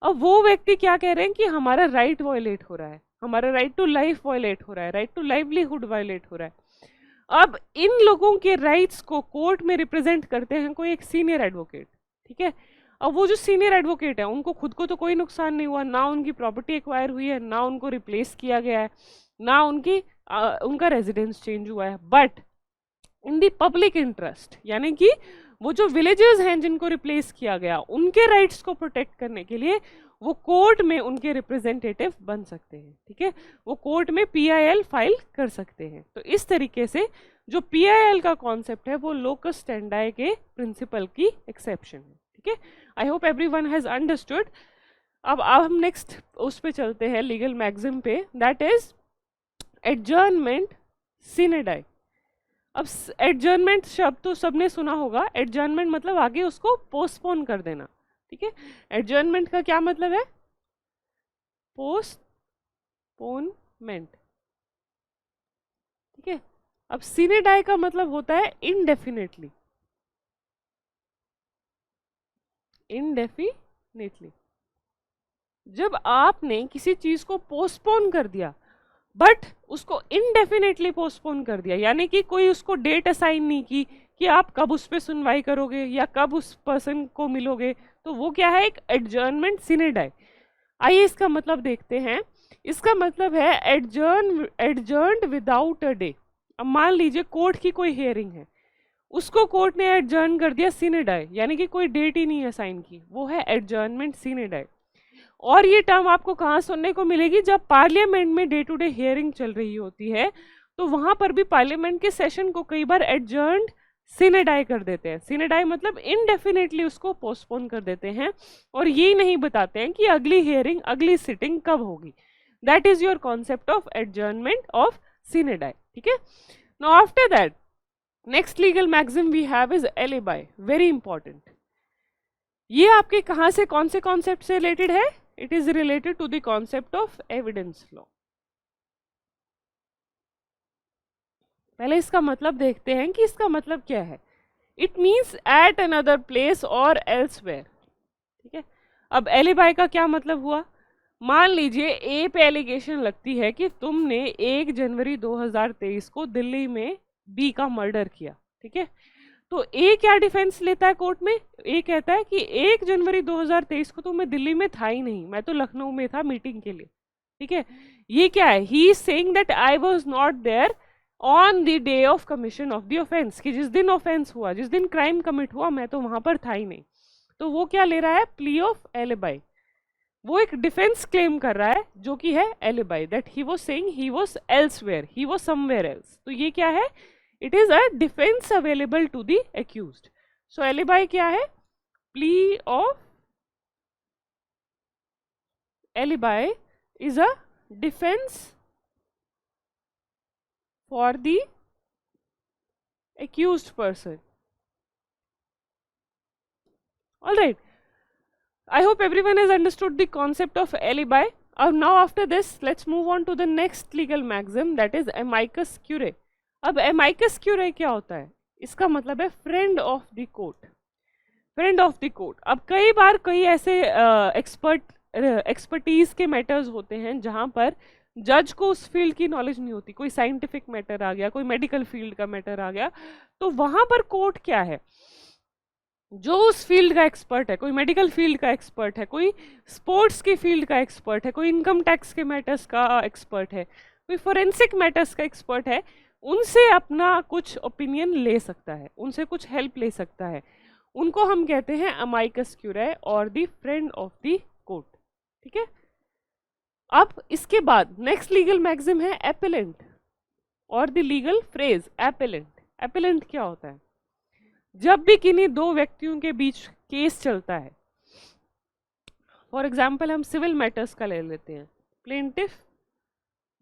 अब वो व्यक्ति क्या कह रहे हैं कि हमारा राइट वायलेट हो रहा है, हमारा राइट टू लाइफ वायलेट हो रहा है, राइट टू लाइवलीहुड वायलेट हो रहा है। अब इन लोगों के राइट्स को कोर्ट में रिप्रेजेंट करते हैं कोई एक सीनियर एडवोकेट। ठीक है, अब वो जो सीनियर एडवोकेट है उनको खुद को तो कोई नुकसान नहीं हुआ, ना उनकी प्रॉपर्टी एक्वायर हुई है, ना उनको रिप्लेस किया गया है, ना उनका रेजिडेंस चेंज हुआ है, but in the public interest, यानी कि वो जो विलेजर्स हैं जिनको रिप्लेस किया गया उनके राइट्स को प्रोटेक्ट करने के लिए वो कोर्ट में उनके रिप्रेजेंटेटिव बन सकते हैं। ठीक है, वो कोर्ट में PIL फाइल कर सकते हैं। तो इस तरीके से जो PIL का कॉन्सेप्ट है वो लोकस स्टैंडाई के प्रिंसिपल की एक्सेप्शन है। ठीक है, I hope everyone has understood. अब हम नेक्स्ट उस पे चलते हैं लीगल मैक्सिम पे, that is adjournment sine die. अब एडजर्नमेंट शब्द तो सबने सुना होगा। एडजर्नमेंट मतलब आगे उसको पोस्टपोन कर देना। ठीक है, एडजर्नमेंट का क्या मतलब है? पोस्टपोनमेंट। ठीक है, अब सिने डाई का मतलब होता है इनडेफिनेटली। इनडेफिनेटली, जब आपने किसी चीज को पोस्टपोन कर दिया बट उसको इनडेफिनेटली पोस्टपोन कर दिया, यानी कि कोई उसको डेट असाइन नहीं की कि आप कब उस पर सुनवाई करोगे या कब उस पर्सन को मिलोगे, तो वो क्या है? एक एडजर्नमेंट सिने डाई। आइए इसका मतलब देखते हैं। इसका मतलब है एडजर्न्ड विदाउट अ डे। अब मान लीजिए कोर्ट की कोई हियरिंग है, उसको कोर्ट ने एडजर्न कर दिया सिने डाई, यानी कि कोई डेट ही नहीं असाइन की, वो है एडजर्नमेंट सिने डाई। और ये टर्म आपको कहाँ सुनने को मिलेगी? जब पार्लियामेंट में डे टू डे हियरिंग चल रही होती है तो वहां पर भी पार्लियामेंट के सेशन को कई बार एडजर्न्ड सिने डाई कर देते हैं। सिने डाई मतलब इनडेफिनेटली उसको पोस्टपोन कर देते हैं और ये नहीं बताते हैं कि अगली हियरिंग, अगली सिटिंग कब होगी। That is your concept of adjournment of sine die. ठीक है, now after that next legal maxim we have is alibi, very important. ये आपके कहां से, कौन से कॉन्सेप्ट से रिलेटेड है? It is related to the concept of evidence law. पहले इसका मतलब देखते हैं कि इसका मतलब क्या है। It means at another place और एल्सवेयर। ठीक है, अब एलिबाई का क्या मतलब हुआ? मान लीजिए ए पे एलिगेशन लगती है कि तुमने 1 जनवरी 2023 को दिल्ली में बी का मर्डर किया, ठीक है। तो ए क्या डिफेंस लेता है कोर्ट में? ए कहता है कि 1 जनवरी 2023 को तो मैं दिल्ली में था ही नहीं, मैं तो लखनऊ में था मीटिंग के लिए, ठीक है। ये क्या है? He is saying that I was not there on the day of commission of the offence, कि जिस दिन ऑफेंस हुआ, जिस दिन क्राइम कमिट हुआ, मैं तो वहां पर था ही नहीं। तो वो क्या ले रहा है? Plea of alibi. वो एक डिफेंस क्लेम कर रहा है जो कि है alibi, that he was saying he was elsewhere, he was somewhere else. तो ये क्या है? It is a defence available to the accused. So alibi क्या है? Plea of alibi is a defense for the accused person. All right. I hope everyone has understood the concept of alibi. Now after this, let's move on to the next legal maxim, that is amicus curiae. अब amicus curiae क्या होता है? इसका मतलब है friend of the court. Friend of the court. अब कई बार कई ऐसे एक्सपर्टीज के मैटर्स होते हैं जहां पर जज को उस फील्ड की नॉलेज नहीं होती, कोई साइंटिफिक मैटर आ गया, कोई मेडिकल फील्ड का मैटर आ गया, तो वहां पर कोर्ट क्या है? जो उस फील्ड का एक्सपर्ट है, कोई मेडिकल फील्ड का एक्सपर्ट है, कोई स्पोर्ट्स की फील्ड का एक्सपर्ट है, कोई इनकम टैक्स के मैटर्स का एक्सपर्ट है, कोई फोरेंसिक मैटर्स का एक्सपर्ट है, उनसे अपना कुछ ओपिनियन ले सकता है, उनसे कुछ हेल्प ले सकता है। उनको हम कहते हैं अमाइकस क्यूराई और the friend of the court, ठीक है। अब इसके बाद नेक्स्ट लीगल मैक्सिम है एपेलेंट और the legal phrase appellant. Appellant क्या होता है? जब भी किन्हीं दो व्यक्तियों के बीच केस चलता है, फॉर एग्जाम्पल हम सिविल मैटर्स का ले लेते हैं, प्लेंटिफ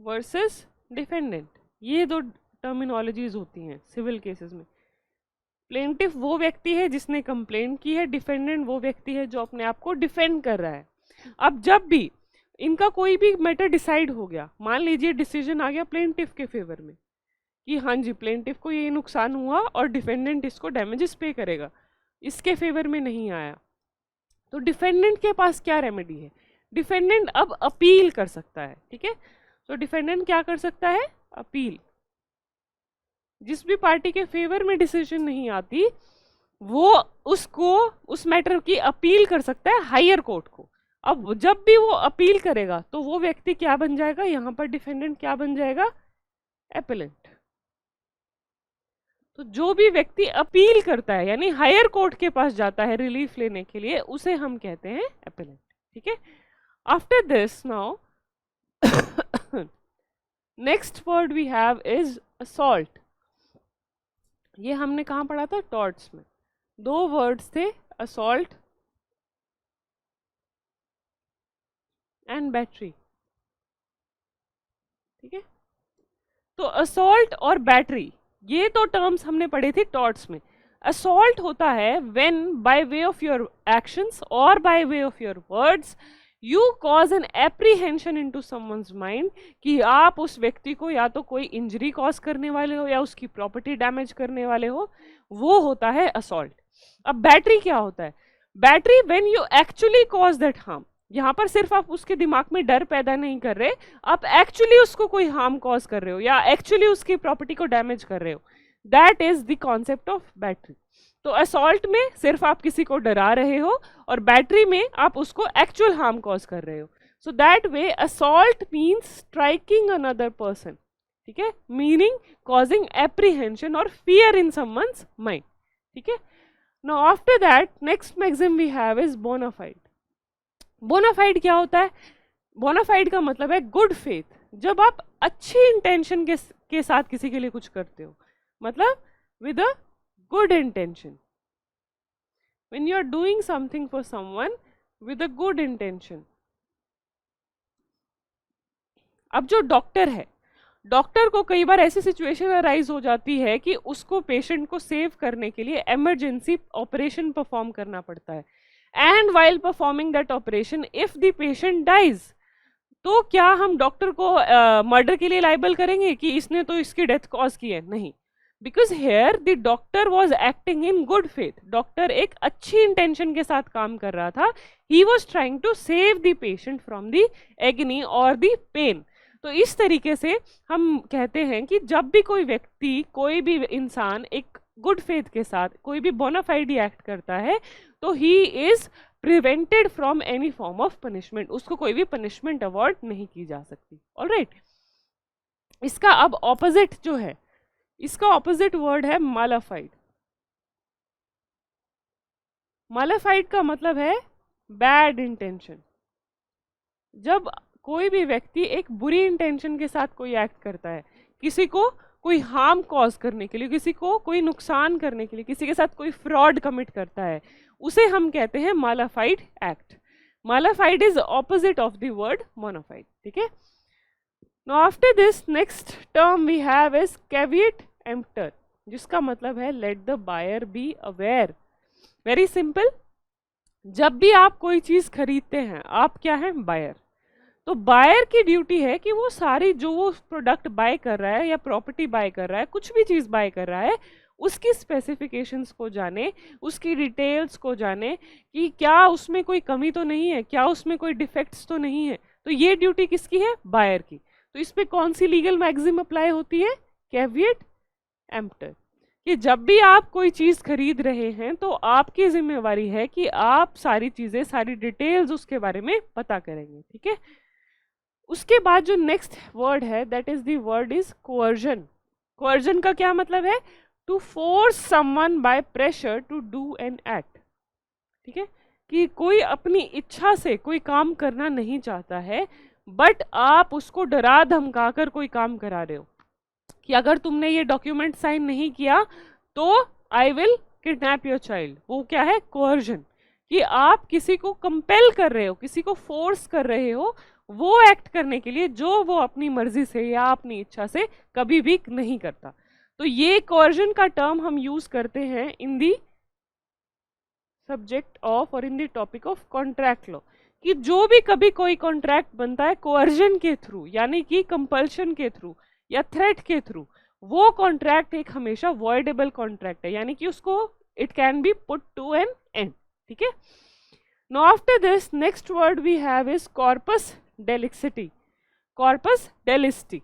वर्सेस डिफेंडेंट, ये दो टर्मिनोलॉजीज होती हैं सिविल केसेस में। प्लेंटिफ वो व्यक्ति है जिसने कंप्लेंट की है, डिफेंडेंट वो व्यक्ति है जो अपने आप को डिफेंड कर रहा है। अब जब भी इनका कोई भी मैटर डिसाइड हो गया, मान लीजिए डिसीजन आ गया प्लेंटिफ के फेवर में कि हाँ जी प्लेंटिफ को ये नुकसान हुआ और डिफेंडेंट इसको डैमेजेस पे करेगा, इसके फेवर में नहीं आया, तो डिफेंडेंट के पास क्या रेमेडी है? डिफेंडेंट अब अपील कर सकता है, ठीक है। तो डिफेंडेंट क्या कर सकता है? अपील। जिस भी पार्टी के फेवर में डिसीजन नहीं आती वो उसको उस मैटर की अपील कर सकता है हायर कोर्ट को। अब जब भी वो अपील करेगा तो वो व्यक्ति क्या बन जाएगा? यहां पर डिफेंडेंट क्या बन जाएगा? एपेलेंट। तो जो भी व्यक्ति अपील करता है यानी हायर कोर्ट के पास जाता है रिलीफ लेने के लिए, उसे हम कहते हैं एपेलेंट, ठीक है। After this now next word we have is assault. ये हमने कहाँ पढ़ा था? टॉर्ट्स में। दो वर्ड्स थे, असॉल्ट एंड बैटरी, ठीक है। तो असॉल्ट और बैटरी ये तो टर्म्स हमने पढ़े थे टॉर्ट्स में। असॉल्ट होता है when by way of your actions और by way of your words you cause an apprehension into someone's mind, कि आप उस व्यक्ति को या तो कोई इंजरी कॉज करने वाले हो या उसकी प्रॉपर्टी डैमेज करने वाले हो, वो होता है असॉल्ट। अब बैटरी क्या होता है? Battery when you actually cause that harm. यहाँ पर सिर्फ आप उसके दिमाग में डर पैदा नहीं कर रहे, आप एक्चुअली उसको कोई हार्म कॉज कर रहे हो या एक्चुअली उसकी प्रॉपर्टी को डैमेज कर रहे हो। That is the concept of battery. तो असॉल्ट में सिर्फ आप किसी को डरा रहे हो और बैटरी में आप उसको एक्चुअल हार्म कॉज कर रहे हो। So that way assault means striking another person, ठीक है, मीनिंग कॉजिंग एप्रीहेंशन और फियर इन समवन्स माइंड, ठीक है। Now after that next maxim we have is bona fide. Bona fide क्या होता है? बोनाफाइड का मतलब है गुड फेथ। जब आप अच्छी इंटेंशन के साथ किसी के लिए कुछ करते हो, मतलब with a good intention, when you are doing something for someone with a good intention। अब जो डॉक्टर है, डॉक्टर को कई बार ऐसी सिचुएशन अराइज हो जाती है कि उसको पेशेंट को सेव करने के लिए इमरजेंसी ऑपरेशन परफॉर्म करना पड़ता है, and while performing that operation if the patient dies, तो क्या हम डॉक्टर को मर्डर के लिए लाइबल करेंगे कि इसने तो इसकी डेथ कॉज की है? नहीं। Because here the doctor was acting in good faith, doctor एक अच्छी इंटेंशन के साथ काम कर रहा था, he was trying to save the patient from the agony और द पेन। तो इस तरीके से हम कहते हैं कि जब भी कोई व्यक्ति, कोई भी इंसान एक गुड फेथ के साथ कोई भी बोनाफाइड एक्ट करता है, तो he is prevented from any form of punishment, उसको कोई भी पनिशमेंट अवॉर्ड नहीं की जा सकती। ऑलराइट, इसका अब ऑपोजिट जो है, इसका ऑपोजिट वर्ड है मालाफाइड। मालाफाइड का मतलब है बैड इंटेंशन। जब कोई भी व्यक्ति एक बुरी इंटेंशन के साथ कोई एक्ट करता है, किसी को कोई हार्म कॉज करने के लिए, किसी को कोई नुकसान करने के लिए, किसी के साथ कोई फ्रॉड कमिट करता है, उसे हम कहते हैं mala fide act. Mala fide is opposite of the word bona fide, ठीक है। Now after this next term we have is caveat emptor, जिसका मतलब है let the buyer be aware. Very simple, जब भी आप कोई चीज खरीदते हैं, आप क्या है, बायर। तो बायर की ड्यूटी है कि वो सारी जो वो प्रोडक्ट बाय कर रहा है या प्रॉपर्टी बाय कर रहा है, कुछ भी चीज बाय कर रहा है, उसकी स्पेसिफिकेशंस को जाने, उसकी डिटेल्स को जाने कि क्या उसमें कोई कमी तो नहीं है, क्या उसमें कोई डिफेक्ट्स तो नहीं है। तो ये ड्यूटी किसकी है, बायर की। तो इस पे कौन सी लीगल मैक्सिम अप्लाई होती है, कैविएट एम्प्टर, कि जब भी आप कोई चीज खरीद रहे हैं तो आपकी जिम्मेवारी है कि आप सारी चीजें, सारी डिटेल्स उसके बारे में पता करेंगे, ठीक है। उसके बाद जो नेक्स्ट वर्ड है that is the word is coercion. Coercion का क्या मतलब है, to force someone by pressure to do an act, ठीक है, कि कोई अपनी इच्छा से कोई काम करना नहीं चाहता है, बट आप उसको डरा धमका कर कोई काम करा रहे हो कि अगर तुमने ये डॉक्यूमेंट साइन नहीं किया तो I will kidnap your child. वो क्या है, कोअर्जन, कि आप किसी को कंपेल कर रहे हो, किसी को फोर्स कर रहे हो वो एक्ट करने के लिए जो वो अपनी मर्जी से या अपनी इच्छा से कभी भी नहीं करता। तो ये कोअर्जन का टर्म हम यूज करते हैं इन दी सब्जेक्ट ऑफ और in the topic of contract law, कि जो भी कभी कोई कॉन्ट्रैक्ट बनता है कोअर्जन के थ्रू, यानी कि कंपल्शन के थ्रू या थ्रेट के थ्रू, वो कॉन्ट्रैक्ट एक हमेशा वॉइडेबल कॉन्ट्रैक्ट है, यानी कि उसको it can be put to an end, ठीक है। Now after this next word we have is corpus delicti. Corpus delicti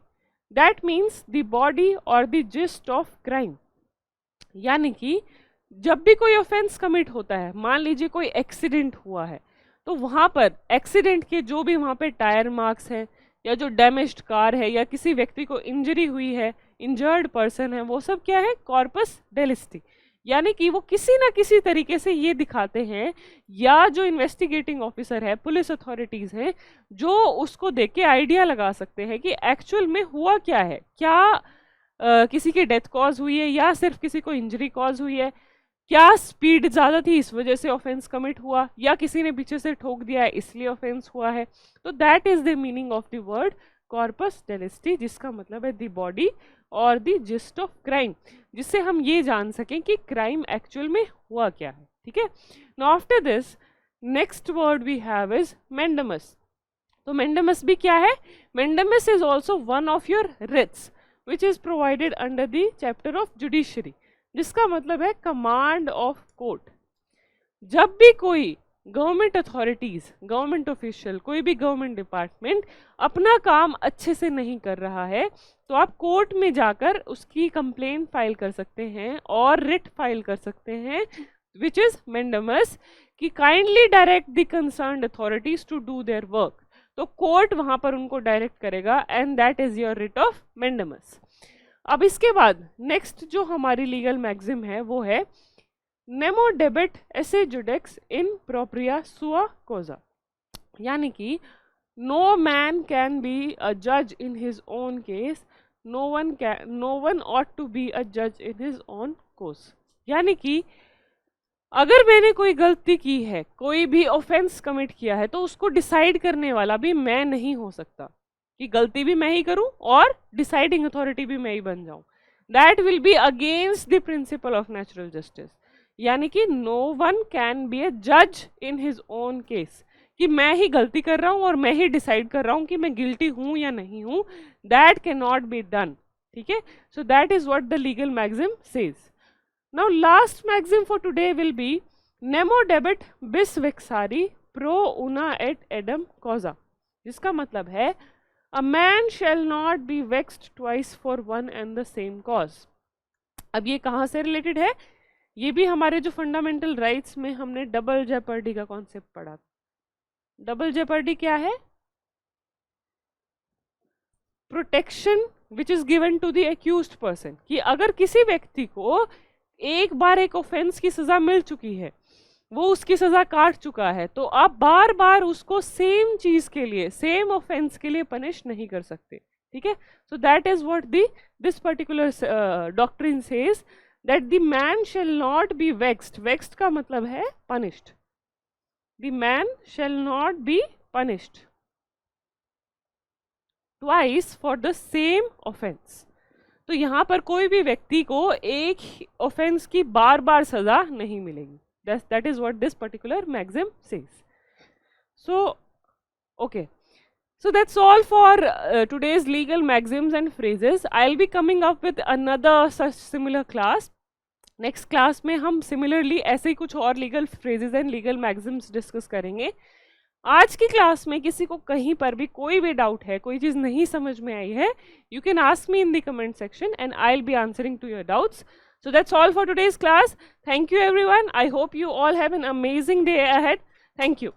that means the body और द जिस्ट ऑफ क्राइम, यानी कि जब भी कोई ऑफेंस कमिट होता है, मान लीजिए कोई एक्सीडेंट हुआ है, तो वहां पर एक्सीडेंट के जो भी वहां पे टायर मार्क्स हैं या जो डैमेज्ड कार है या किसी व्यक्ति को इंजरी हुई है, इंजर्ड पर्सन है, वो सब क्या है, कॉर्पस डेलिसिटी, यानी कि वो किसी ना किसी तरीके से ये दिखाते हैं, या जो इन्वेस्टिगेटिंग ऑफिसर है, पुलिस अथॉरिटीज हैं, जो उसको देख के आइडिया लगा सकते हैं कि एक्चुअल में हुआ क्या है, क्या किसी की डेथ कॉज हुई है या सिर्फ किसी को इंजरी कॉज हुई है, क्या स्पीड ज़्यादा थी इस वजह से ऑफेंस कमिट हुआ, या किसी ने पीछे से ठोक दिया है इसलिए ऑफेंस हुआ है। तो that is the meaning of the word corpus delicti, जिसका मतलब है द बॉडी और द जिस्ट ऑफ क्राइम, जिससे हम ये जान सकें कि क्राइम एक्चुअल में हुआ क्या है, ठीक है। Now after this next word we have is mandamus. तो मेंडेमस भी क्या है, mandamus is also one of your writs which is provided under the chapter of judiciary, जिसका मतलब है कमांड ऑफ कोर्ट। जब भी कोई गवर्नमेंट अथॉरिटीज, गवर्नमेंट ऑफिशियल, कोई भी गवर्नमेंट डिपार्टमेंट अपना काम अच्छे से नहीं कर रहा है, तो आप कोर्ट में जाकर उसकी कंप्लेंट फाइल कर सकते हैं और रिट फाइल कर सकते हैं, विच इज मेंडेमस, कि kindly direct the concerned authorities to do their work. तो कोर्ट वहां पर उनको डायरेक्ट करेगा and that is your writ of mandamus. अब इसके बाद नेक्स्ट जो हमारी लीगल मैक्सिम है वो है नेमो डेबिट एसे जुडेक्स इन प्रोप्रिया सुआ कोजा, यानी कि no man can be a जज in his own case, no one ought to be अ जज इन हिज ओन कोस, यानी कि अगर मैंने कोई गलती की है, कोई भी ऑफेंस कमिट किया है, तो उसको डिसाइड करने वाला भी मैं नहीं हो सकता, कि गलती भी मैं ही करूं और डिसाइडिंग अथॉरिटी भी मैं ही बन जाऊं। That will be against the principle of natural justice, यानी कि नो वन कैन बी ए जज इन हिज ओन केस, कि मैं ही गलती कर रहा हूं और मैं ही डिसाइड कर रहा हूं कि मैं गिल्टी हूं या नहीं हूं, that can not be done. ठीक है, so that is what the legal maxim says. Now last maxim for today will be nemo debet bis vexari pro una et edam causa, जिसका मतलब है a man shall not be vexed twice for one and the same cause. अब ये कहाँ से related है? ये भी हमारे जो फंडामेंटल राइट्स में हमने डबल जेपर्डी का कॉन्सेप्ट पढ़ा. डबल जेपर्डी क्या है? Protection which is given to the accused person, कि अगर किसी व्यक्ति को एक बार एक ऑफेंस की सजा मिल चुकी है, वो उसकी सजा काट चुका है, तो आप बार बार उसको सेम चीज के लिए, सेम ऑफेंस के लिए पनिश नहीं कर सकते. ठीक है, so that is what this particular doctrine says, that the man shall not be vexed. Vexed का मतलब है punished. The man shall not be punished twice for the same offence. तो यहाँ पर कोई भी व्यक्ति को एक ऑफेंस की बार बार सजा नहीं मिलेगी. That is what this particular maxim says. So, okay. So that's all for today's legal maxims and phrases. I'll be coming up with another such similar class. Next class में हम similarly ऐसे ही कुछ और legal phrases and legal maxims discuss करेंगे. आज की class में किसी को कहीं पर भी कोई भी डाउट है, कोई चीज़ नहीं समझ में आई है, you can ask me in the comment section and I'll be answering to your doubts. So that's all for today's class. Thank you everyone. I hope you all have an amazing day ahead. Thank you.